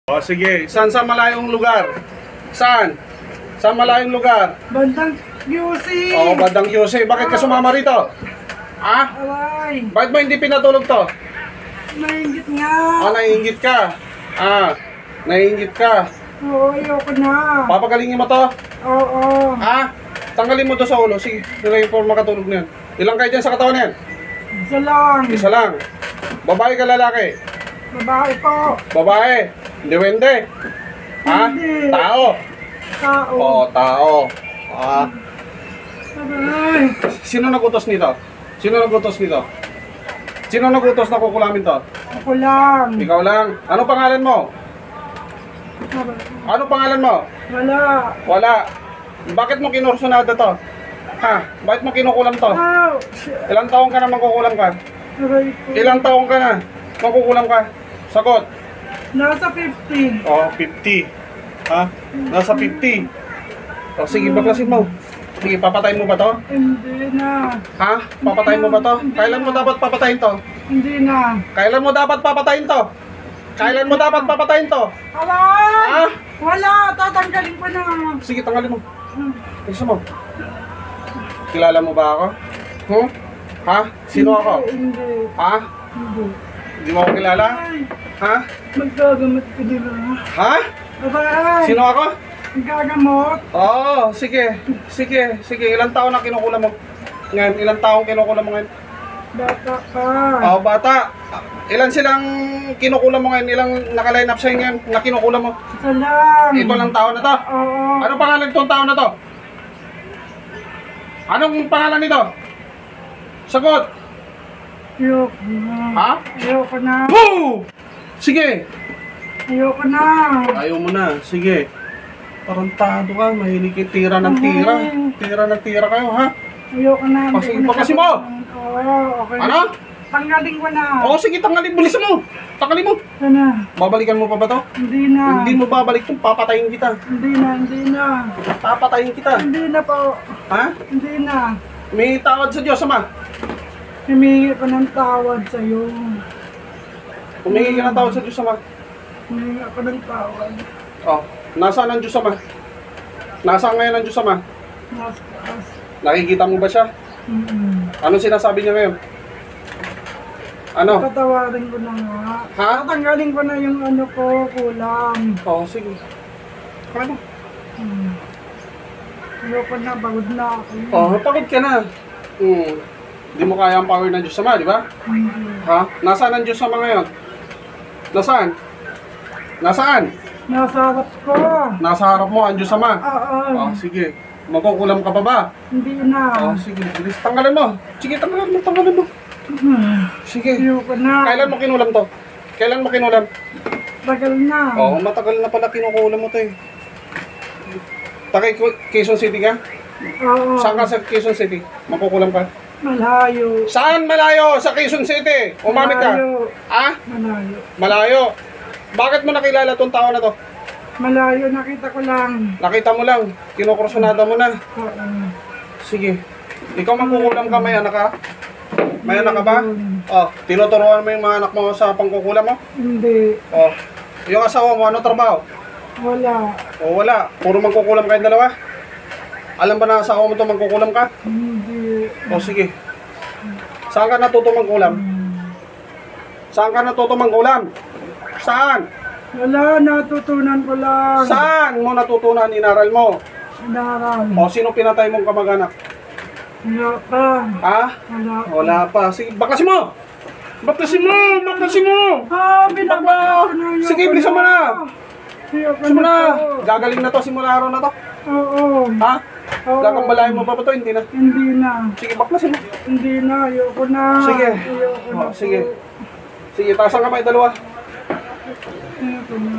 O sige, saan sa malayong lugar? Saan? Sa malayong lugar? Bandang QC. O, bandang QC. Bakit ka sumama rito? Ha? Away. Bakit mo hindi pinatulog to? Nainggit nga. Naiinggit ka. Naiinggit ka. Oo, ayoko na. Papagalingin mo to? Oo. Tanggalin mo to sa ulo. Sige, nilagay po makatulog na yan. Ilang kayo dyan sa katawan yan? Isa lang. Isa lang. Babae ka lalaki? Babae po. Babae. Duwende. Hindi. Tao. Tao. Oo, tao. Aray. Sino nagutos nito? Sino nagutos nito? Sino nagutos na kukulamin to? Ako lang. Ikaw lang. Ano pangalan mo? Ano pangalan mo? Wala. Wala. Bakit mo kinursunada to? Bakit mo kinukulam to? Ouch. Ilang taong ka na mangkukulam ka? Aray ko. Ilang taong ka na mangkukulam ka? Sagot. Nasa 50. Oh, 50. Nasa 50. O sige, baklasin mo. Sige, papatayin mo ba to? Hindi na. Papatayin mo ba to? Kailan mo dapat papatayin to? Hindi na. Kailan mo dapat papatayin to? Kailan mo dapat papatayin to? Alay! Wala. Tatanggalin ko na. Sige, tanggalin mo. Gusto mo? Kilala mo ba ako? Sino ako? Hindi. Hindi. Hindi mo ako kilala? Ay, Ha? maggagamot ka nila. Bye-bye. Sino ako? Gagamot. Oo, sige. Sige. Ilang taon na kinukulam mo? Ngayon, ilang taong kinukulam mo ngayon? Bata ka. Bata. Ilan silang kinukulam mo ngayon? Ilang nakaline up sa'yo ngayon na kinukulam mo? Isa lang. Ito lang taon na to? Oo. Ano pangalan itong taon na to? Anong pangalan nito? Sagot. Ayoko na. Ayoko na. Woo! Sige. Ayoko na. Ayaw mo na. Sige. Tarantado ka. Mahilig kayo tira ng tira. Tira ng tira kayo, ha? Ayoko na. Pagkasin mo! Oo, okay. Ano? Tanggalin ko na. Oo, sige. Tanggalin. Bilisan mo. Tanggalin mo. Sana. Babalikan mo pa ba to? Hindi na. Hindi mo babalik to. Papatayin kita. Hindi na. Papatayin kita. Hindi na po. Ha? Hindi na. May tawad sa Diyos, ama. Humingi ko ng tawad sa'yo. Humingi ka ng tawad sa Diyos, ama. Humingi ako ng tawad. Oh, nasaan ang Diyos, ama? Nasaan ngayon ang Diyos, ama? Mas taas. Nakikita mo ba siya? Anong sinasabi niya ngayon? Ano? Tatawarin ko na nga. Tatanggalin ko na yung ano ko, kulang. Oo, sige. Ano? Ayoko na, pagod na ako. Pagod ka na. Hindi mo kaya ang power ng Diyos Ama, di ba? Nasaan ang Diyos Ama ngayon? Nasaan? Nasaan? Nasa harap ko. Nasa harap mo ang Diyos Ama. Oo. Sige. Magkukulam ka pa ba? Hindi na. Sige. Bilis. Tanggalin mo. Sige, tanggalin mo. Sige. Ayoko na. Kailan mo kinulam to? Kailan mo kinulam? Tagal na. Matagal na pala kinukulam mo to eh. Quezon City ka? Oo. Saan ka sa Quezon City? Magkukulam ka? Malayo. Saan malayo? Sa Quezon City? Umamit ka? Malayo. Malayo. Bakit mo nakilala tong tao na to? Malayo, nakita ko lang. Nakita mo lang. Kinukursunada mo na. Oo. Sige. Ikaw magkukulam ka, may anak ka? May anak ka ba? Tinuturuan mo yung mga anak mo sa pangkukulam mo? Hindi. Yung asawa mo, ano trabaho? Wala. Wala. Puro mangkukulam kayong dalawa? Alam ba na asawa mo to mangkukulam ka? Hindi. Sige. Saan ka natuto mangkulam? Saan ka natuto mangkulam? Saan? Wala, natutunan ko lang. Saan mo natutunan? Inaral mo? Inaral. Sino pinatay mong kamag-anak? Wala pa. Wala pa. Sige, baklasin mo! Baklasin mo! Binabasa na yun. Sige, bilisan mo na! Bilisan mo na! Gagaling na to, simula araw na to. Oo. Gagambalayan mo pa ba to? Hindi na. Hindi na. Sige, baklasin mo. Hindi na, ayoko na. Sige. Ayoko na. Sige. Sige, taas ang kamay, dalawa. Ayoko na.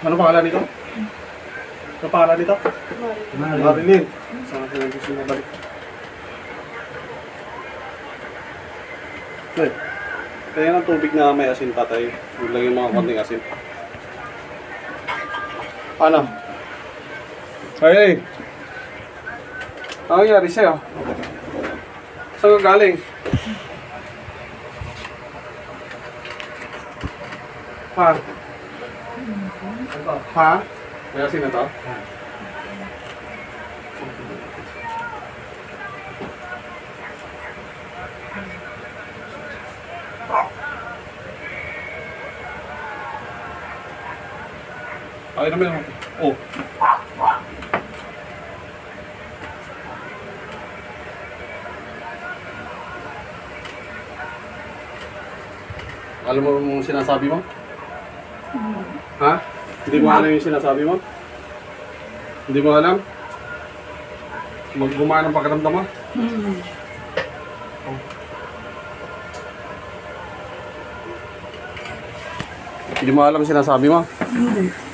Ano pangalan nito? Sa pangalan nito? Marilyn. Marilyn. Saan ka lang gusto mabalik? Eh, kaya ng tubig na may asin tatay. Huwag lang yung mga konting asin. Ano? Ay! Ano nangyari sa'yo? Saan ka galing? Ha? Ha? May asin na to? Ay naman. Oh. Alam mo yung sinasabi mo? Ha? Hindi mo alam yung sinasabi mo? Hindi mo alam? Gumana ang pakiramdam mo? Hindi mo alam yung sinasabi mo? Hindi.